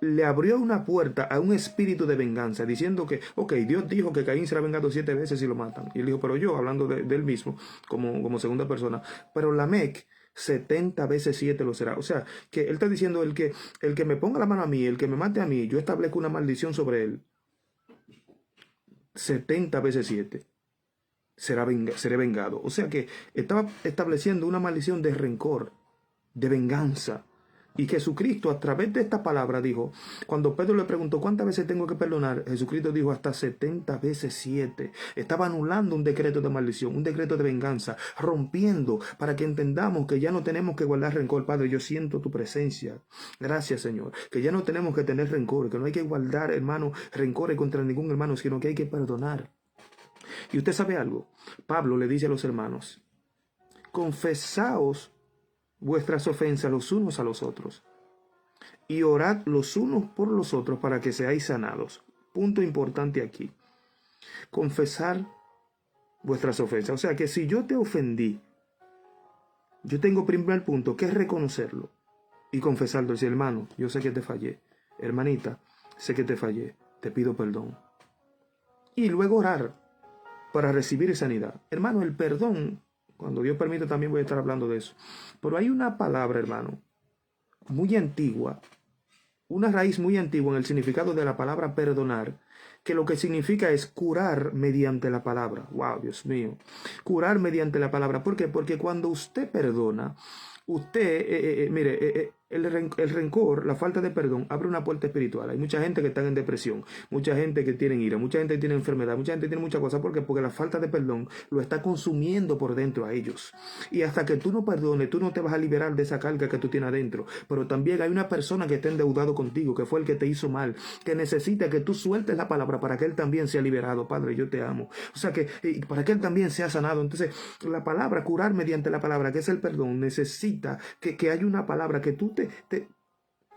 le abrió una puerta a un espíritu de venganza, diciendo que, ok, Dios dijo que Caín será vengado 7 veces y lo matan. Y él dijo, pero yo, hablando de él mismo, como segunda persona, pero Lamec 70 veces 7 lo será. O sea, que él está diciendo, el que me ponga la mano a mí, el que me mate a mí, yo establezco una maldición sobre él. 70 veces 7 seré vengado. O sea que estaba estableciendo una maldición de rencor, de venganza. Y Jesucristo a través de esta palabra dijo, cuando Pedro le preguntó cuántas veces tengo que perdonar, Jesucristo dijo hasta 70 veces 7. Estaba anulando un decreto de maldición, un decreto de venganza, rompiendo para que entendamos que ya no tenemos que guardar rencor. Padre, yo siento tu presencia. Gracias, Señor. Que ya no tenemos que tener rencor, que no hay que guardar, hermano, rencores contra ningún hermano, sino que hay que perdonar. Y usted sabe algo, Pablo le dice a los hermanos, confesaos vuestras ofensas los unos a los otros y orad los unos por los otros para que seáis sanados. Punto importante aquí, confesar vuestras ofensas. O sea que si yo te ofendí, yo tengo primer punto que es reconocerlo y confesarlo. Decir, hermano, yo sé que te fallé, hermanita, sé que te fallé, te pido perdón. Y luego orar para recibir sanidad. Hermano, el perdón, cuando Dios permite también voy a estar hablando de eso. Pero hay una palabra, hermano, muy antigua, una raíz muy antigua en el significado de la palabra perdonar, que lo que significa es curar mediante la palabra. Wow, Dios mío. Curar mediante la palabra. ¿Por qué? Porque cuando usted perdona, usted, mire, el rencor, la falta de perdón, abre una puerta espiritual. Hay mucha gente que está en depresión, mucha gente que tiene ira, mucha gente que tiene enfermedad, mucha gente que tiene muchas cosas. ¿Por qué? Porque la falta de perdón lo está consumiendo por dentro a ellos. Y hasta que tú no perdones, tú no te vas a liberar de esa carga que tú tienes adentro. Pero también hay una persona que está endeudado contigo, que fue el que te hizo mal, que necesita que tú sueltes la palabra para que él también sea liberado. Padre, yo te amo. O sea que para que él también sea sanado. Entonces, la palabra, curar mediante la palabra, que es el perdón, necesita que haya una palabra que tú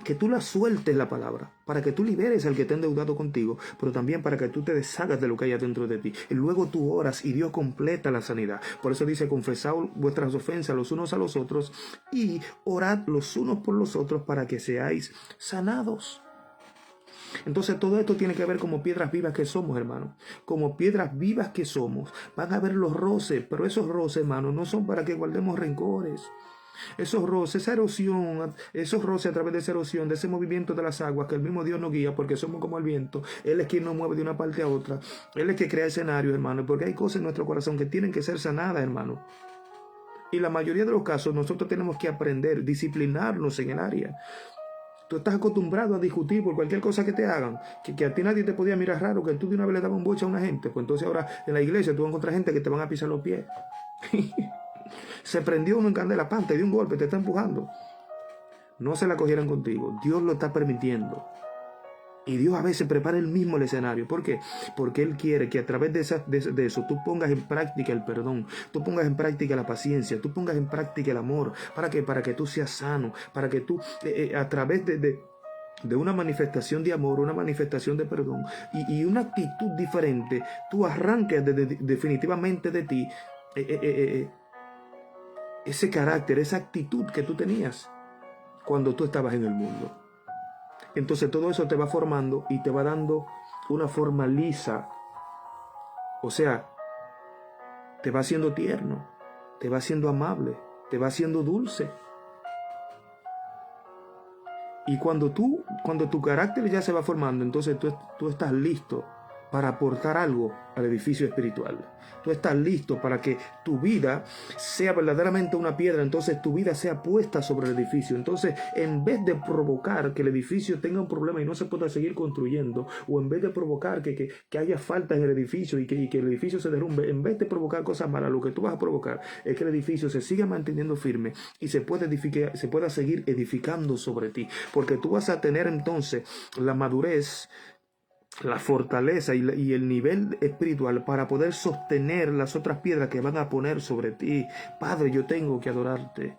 que tú la sueltes la palabra, para que tú liberes al que te ha endeudado contigo, pero también para que tú te deshagas de lo que hay dentro de ti. Y luego tú oras y Dios completa la sanidad. Por eso dice, confesad vuestras ofensas los unos a los otros y orad los unos por los otros para que seáis sanados. Entonces todo esto tiene que ver como piedras vivas que somos, hermano. Como piedras vivas que somos. Van a haber los roces, pero esos roces, hermano, no son para que guardemos rencores. Esos roces, esa erosión, esos roces a través de esa erosión, de ese movimiento de las aguas que el mismo Dios nos guía, porque somos como el viento. Él es quien nos mueve de una parte a otra. Él es quien crea escenarios, hermano, porque hay cosas en nuestro corazón que tienen que ser sanadas, hermano. Y la mayoría de los casos nosotros tenemos que aprender, disciplinarnos en el área. Tú estás acostumbrado a discutir por cualquier cosa que te hagan, que a ti nadie te podía mirar raro, que tú de una vez le dabas un boche a una gente. Pues entonces ahora en la iglesia tú vas a encontrar gente que te van a pisar los pies. Se prendió uno en candela, pan, te dio un golpe, te está empujando. No se la cogieran contigo. Dios lo está permitiendo. Y Dios a veces prepara él mismo el escenario. ¿Por qué? Porque Él quiere que a través de eso tú pongas en práctica el perdón, tú pongas en práctica la paciencia, tú pongas en práctica el amor. ¿Para qué? Para que tú seas sano, para que tú a través de una manifestación de amor, una manifestación de perdón y una actitud diferente, tú arranques definitivamente de ti ese carácter, esa actitud que tú tenías cuando tú estabas en el mundo. Entonces todo eso te va formando y te va dando una forma lisa. O sea, te va haciendo tierno, te va haciendo amable, te va haciendo dulce. Y cuando tu carácter ya se va formando, entonces tú estás listo para aportar algo al edificio espiritual. Tú estás listo para que tu vida sea verdaderamente una piedra, entonces tu vida sea puesta sobre el edificio. Entonces, en vez de provocar que el edificio tenga un problema y no se pueda seguir construyendo, o en vez de provocar que haya falta en el edificio y que el edificio se derrumbe, en vez de provocar cosas malas, lo que tú vas a provocar es que el edificio se siga manteniendo firme y se pueda seguir edificando sobre ti, porque tú vas a tener entonces la madurez, la fortaleza y el nivel espiritual para poder sostener las otras piedras que van a poner sobre ti. Padre, yo tengo que adorarte.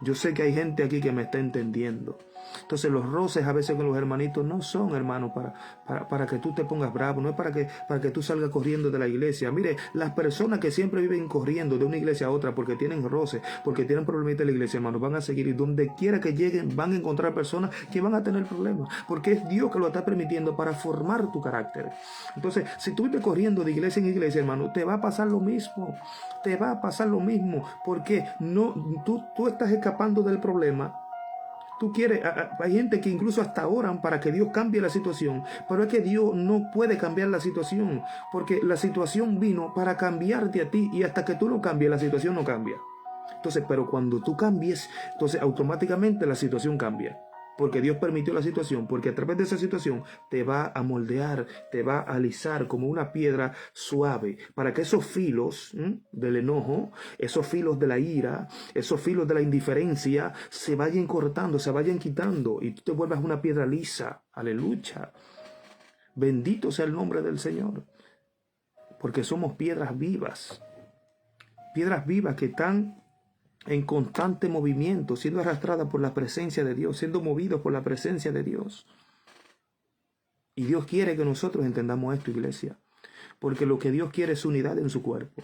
Yo sé que hay gente aquí que me está entendiendo. Entonces los roces a veces con los hermanitos no son, hermano, para que tú te pongas bravo, no es para que tú salgas corriendo de la iglesia. Mire, las personas que siempre viven corriendo de una iglesia a otra porque tienen roces, porque tienen problemitas en la iglesia, hermano, van a seguir y donde quiera que lleguen van a encontrar personas que van a tener problemas, porque es Dios que lo está permitiendo para formar tu carácter. Entonces, si tú estás corriendo de iglesia en iglesia, hermano, te va a pasar lo mismo. Te va a pasar lo mismo, porque tú estás escapando del problema. Tú quieres, hay gente que incluso hasta oran para que Dios cambie la situación, pero es que Dios no puede cambiar la situación, porque la situación vino para cambiarte a ti y hasta que tú no cambies, la situación no cambia. Entonces, pero cuando tú cambies, entonces automáticamente la situación cambia. Porque Dios permitió la situación, porque a través de esa situación te va a moldear, te va a alisar como una piedra suave, para que esos filos del enojo, esos filos de la ira, esos filos de la indiferencia se vayan cortando, se vayan quitando y tú te vuelvas una piedra lisa. Aleluya. Bendito sea el nombre del Señor, porque somos piedras vivas que están en constante movimiento, siendo arrastradas por la presencia de Dios, siendo movidos por la presencia de Dios. Y Dios quiere que nosotros entendamos esto, iglesia, porque lo que Dios quiere es unidad en su cuerpo.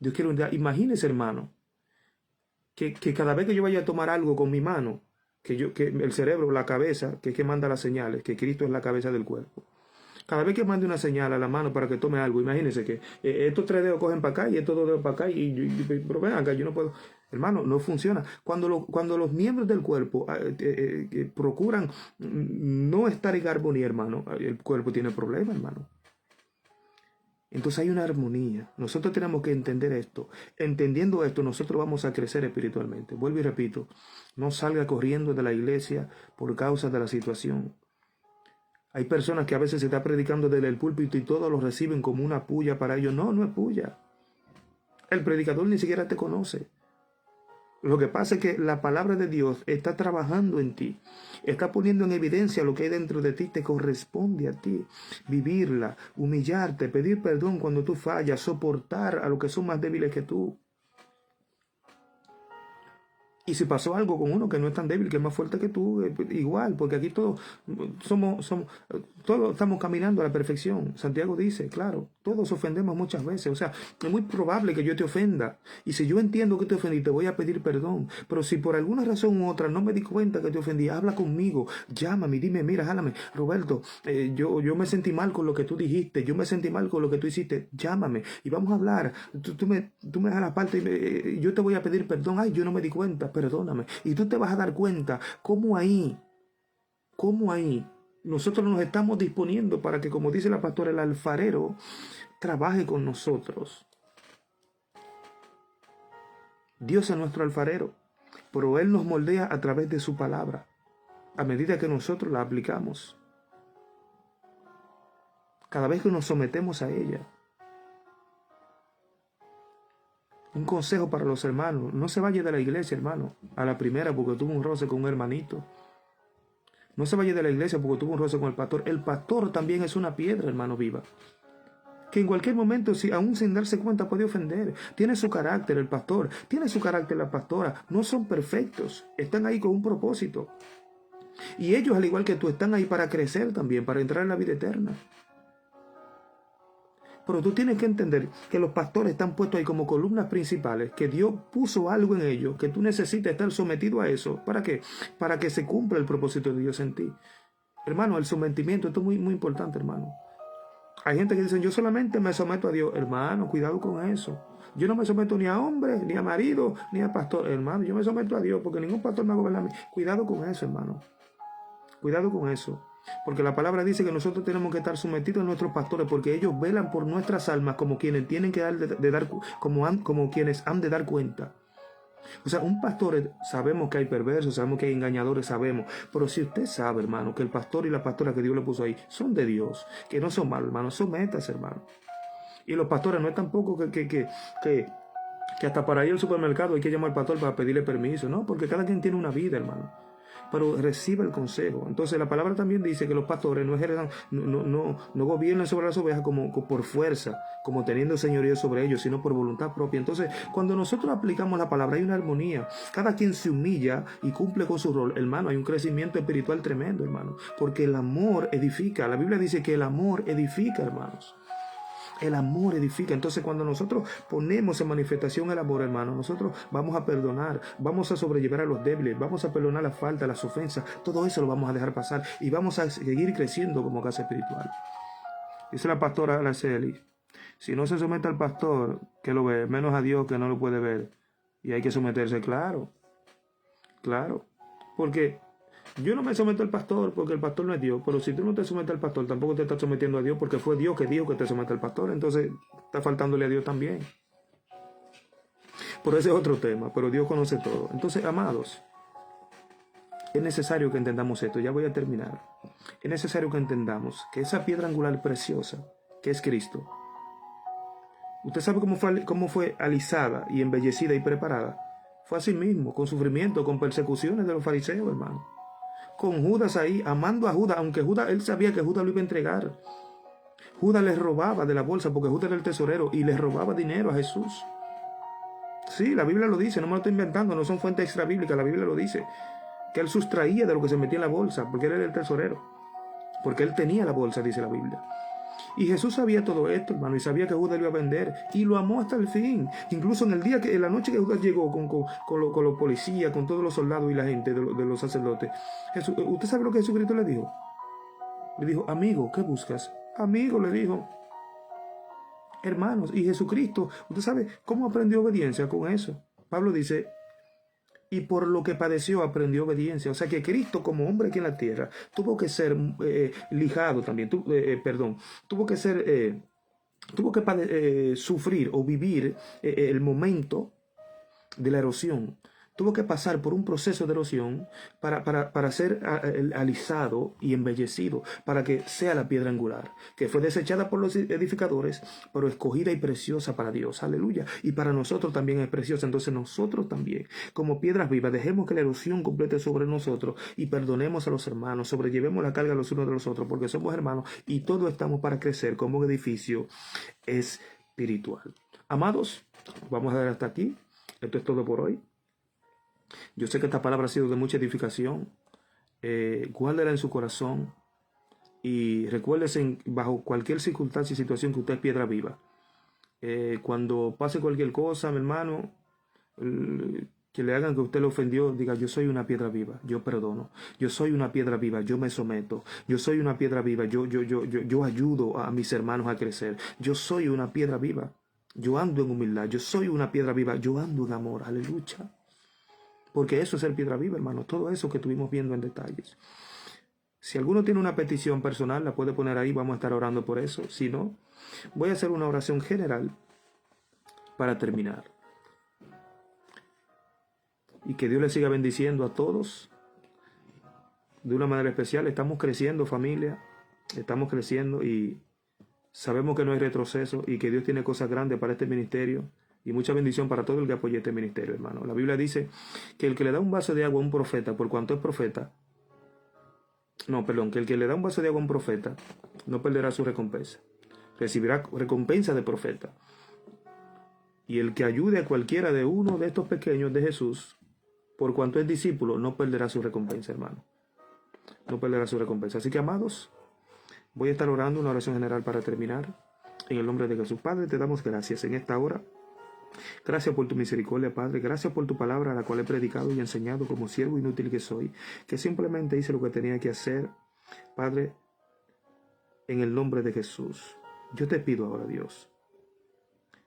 Dios quiere unidad. Imagínese, hermano, que cada vez que yo vaya a tomar algo con mi mano, que el cerebro, la cabeza, que es que manda las señales, que Cristo es la cabeza del cuerpo. Cada vez que mande una señal a la mano para que tome algo, imagínense que estos 3 dedos cogen para acá y estos 2 dedos para acá pero ven acá, yo no puedo. Hermano, no funciona. Cuando los miembros del cuerpo procuran no estar en armonía, hermano, el cuerpo tiene problemas, hermano. Entonces hay una armonía. Nosotros tenemos que entender esto. Entendiendo esto, nosotros vamos a crecer espiritualmente. Vuelvo y repito, no salga corriendo de la iglesia por causa de la situación. Hay personas que a veces se está predicando desde el púlpito y todos lo reciben como una puya para ellos. No, no es puya. El predicador ni siquiera te conoce. Lo que pasa es que la palabra de Dios está trabajando en ti. Está poniendo en evidencia lo que hay dentro de ti. Te corresponde a ti vivirla, humillarte, pedir perdón cuando tú fallas, soportar a los que son más débiles que tú. Y si pasó algo con uno que no es tan débil, que es más fuerte que tú, igual, porque aquí todos todos estamos caminando a la perfección. Santiago dice, claro, todos ofendemos muchas veces. O sea, es muy probable que yo te ofenda. Y si yo entiendo que te ofendí, te voy a pedir perdón. Pero si por alguna razón u otra no me di cuenta que te ofendí, habla conmigo, llámame, dime, mira, jálame, Roberto, yo me sentí mal con lo que tú dijiste, yo me sentí mal con lo que tú hiciste, llámame y vamos a hablar. Tú me das la parte y yo te voy a pedir perdón. Ay, yo no me di cuenta. Perdóname. Y tú te vas a dar cuenta cómo ahí nosotros nos estamos disponiendo para que, como dice la pastora, el alfarero trabaje con nosotros. Dios es nuestro alfarero, pero Él nos moldea a través de su palabra, a medida que nosotros la aplicamos. Cada vez que nos sometemos a ella. Un consejo para los hermanos, no se vaya de la iglesia, hermano, a la primera porque tuvo un roce con un hermanito. No se vaya de la iglesia porque tuvo un roce con el pastor. El pastor también es una piedra, hermano, viva, que en cualquier momento, aún sin darse cuenta, puede ofender. Tiene su carácter el pastor, tiene su carácter la pastora. No son perfectos, están ahí con un propósito. Y ellos, al igual que tú, están ahí para crecer también, para entrar en la vida eterna. Pero tú tienes que entender que los pastores están puestos ahí como columnas principales, que Dios puso algo en ellos, que tú necesitas estar sometido a eso. ¿Para qué? Para que se cumpla el propósito de Dios en ti. Hermano, el sometimiento, esto es muy, muy importante, hermano. Hay gente que dice, yo solamente me someto a Dios. Hermano, cuidado con eso. Yo no me someto ni a hombre, ni a marido, ni a pastor. Hermano, yo me someto a Dios porque ningún pastor me va a gobernar a mí. Cuidado con eso, hermano. Cuidado con eso. Porque la palabra dice que nosotros tenemos que estar sometidos a nuestros pastores porque ellos velan por nuestras almas como quienes tienen que dar como quienes han de dar cuenta. O sea, un pastor, sabemos que hay perversos, sabemos que hay engañadores, sabemos. Pero si usted sabe, hermano, que el pastor y la pastora que Dios le puso ahí son de Dios, que no son malos, hermano, sométase, hermano. Y los pastores no es tampoco que hasta para ir al supermercado hay que llamar al pastor para pedirle permiso, ¿no? Porque cada quien tiene una vida, hermano. pero reciba el consejo. Entonces la palabra también dice que los pastores no gobiernan sobre las ovejas como por fuerza, como teniendo señorío sobre ellos, sino por voluntad propia. Entonces, cuando nosotros aplicamos la palabra, hay una armonía. Cada quien se humilla y cumple con su rol. Hermano, hay un crecimiento espiritual tremendo, hermano, porque el amor edifica. La Biblia dice que el amor edifica, hermanos. El amor edifica. Entonces, cuando nosotros ponemos en manifestación el amor, hermano, nosotros vamos a perdonar, vamos a sobrellevar a los débiles, vamos a perdonar las faltas, las ofensas, todo eso lo vamos a dejar pasar y vamos a seguir creciendo como casa espiritual. Dice la pastora Araceli, si no se somete al pastor que lo ve, menos a Dios que no lo puede ver. Y hay que someterse, claro, porque yo no me someto al pastor porque el pastor no es Dios, pero si tú no te sometes al pastor, tampoco te estás sometiendo a Dios porque fue Dios que dijo que te somete al pastor, entonces está faltándole a Dios también. Por ese es otro tema, pero Dios conoce todo. Entonces, amados, es necesario que entendamos esto, ya voy a terminar. Es necesario que entendamos que esa piedra angular preciosa, que es Cristo, usted sabe cómo fue alisada y embellecida y preparada. Fue así mismo, con sufrimiento, con persecuciones de los fariseos, hermano. Con Judas ahí, amando a Judas, aunque Judas, él sabía que Judas lo iba a entregar. Judas les robaba de la bolsa porque Judas era el tesorero y les robaba dinero a Jesús. Sí, la Biblia lo dice, no me lo estoy inventando, no son fuentes extrabíblicas, la Biblia lo dice. Que él sustraía de lo que se metía en la bolsa porque él era el tesorero. Porque él tenía la bolsa, dice la Biblia. Y Jesús sabía todo esto, hermano, y sabía que Judas lo iba a vender, y lo amó hasta el fin. Incluso en la noche que Judas llegó con los policías, con todos los soldados y la gente de los sacerdotes, ¿usted sabe lo que Jesucristo le dijo? Le dijo, amigo, ¿qué buscas? Amigo, le dijo. Hermanos, y Jesucristo, ¿usted sabe cómo aprendió obediencia con eso? Pablo dice, y por lo que padeció aprendió obediencia. O sea que Cristo como hombre aquí en la tierra tuvo que ser lijado también, tuvo que sufrir o vivir el momento de la erosión. Tuvo que pasar por un proceso de erosión para ser alisado y embellecido, para que sea la piedra angular, que fue desechada por los edificadores, pero escogida y preciosa para Dios. Aleluya. Y para nosotros también es preciosa. Entonces nosotros también, como piedras vivas, dejemos que la erosión complete sobre nosotros y perdonemos a los hermanos, sobrellevemos la carga los unos de los otros, porque somos hermanos y todos estamos para crecer como un edificio espiritual. Amados, vamos a dar hasta aquí. Esto es todo por hoy. Yo sé que esta palabra ha sido de mucha edificación. Guárdela en su corazón y recuérdese bajo cualquier circunstancia y situación que usted es piedra viva. Cuando pase cualquier cosa, mi hermano, que le hagan que usted le ofendió, diga, yo soy una piedra viva, yo perdono. Yo soy una piedra viva, yo me someto. Yo soy una piedra viva, yo ayudo a mis hermanos a crecer. Yo soy una piedra viva, yo ando en humildad. Yo soy una piedra viva, yo ando en amor. Aleluya. Porque eso es ser piedra viva, hermano. Todo eso que estuvimos viendo en detalles. Si alguno tiene una petición personal, la puede poner ahí. Vamos a estar orando por eso. Si no, voy a hacer una oración general para terminar. Y que Dios les siga bendiciendo a todos de una manera especial. Estamos creciendo, familia. Estamos creciendo y sabemos que no hay retroceso y que Dios tiene cosas grandes para este ministerio. Y mucha bendición para todo el que apoye este ministerio, hermano. La Biblia dice que el que le da un vaso de agua a un profeta, por cuanto es profeta, que el que le da un vaso de agua a un profeta, no perderá su recompensa. Recibirá recompensa de profeta. Y el que ayude a cualquiera de uno de estos pequeños de Jesús, por cuanto es discípulo, no perderá su recompensa, hermano. No perderá su recompensa. Así que, amados, voy a estar orando una oración general para terminar. En el nombre de Jesús, Padre, te damos gracias en esta hora. Gracias por tu misericordia, Padre. Gracias por tu palabra, a la cual he predicado y enseñado como siervo inútil que soy, que simplemente hice lo que tenía que hacer. Padre, en el nombre de Jesús, yo te pido ahora, Dios,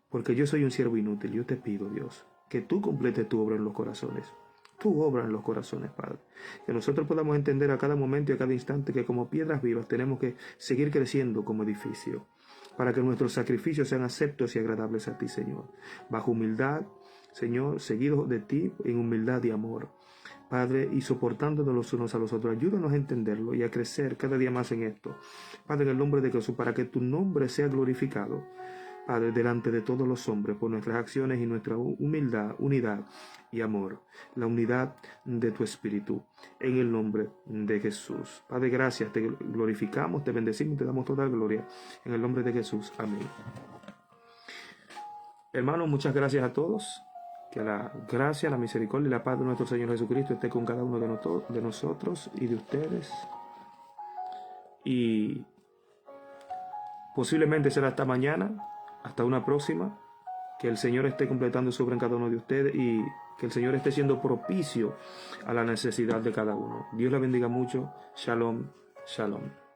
porque yo soy un siervo inútil, yo te pido, Dios, que tú completes tu obra en los corazones. Tu obra en los corazones, Padre. Que nosotros podamos entender a cada momento y a cada instante que como piedras vivas tenemos que seguir creciendo como edificio, para que nuestros sacrificios sean aceptos y agradables a ti, Señor. Bajo humildad, Señor, seguidos de ti en humildad y amor. Padre, y soportándonos los unos a los otros. Ayúdanos a entenderlo y a crecer cada día más en esto. Padre, en el nombre de Jesús, para que tu nombre sea glorificado. Padre, delante de todos los hombres, por nuestras acciones y nuestra humildad, unidad y amor, la unidad de tu Espíritu, en el nombre de Jesús. Padre, gracias, te glorificamos, te bendecimos y te damos toda la gloria, en el nombre de Jesús. Amén. Hermanos, muchas gracias a todos. Que la gracia, la misericordia y la paz de nuestro Señor Jesucristo esté con cada uno de nosotros y de ustedes. Y posiblemente será hasta mañana, hasta una próxima. Que el Señor esté completando su obra en cada uno de ustedes y que el Señor esté siendo propicio a la necesidad de cada uno. Dios la bendiga mucho. Shalom, shalom.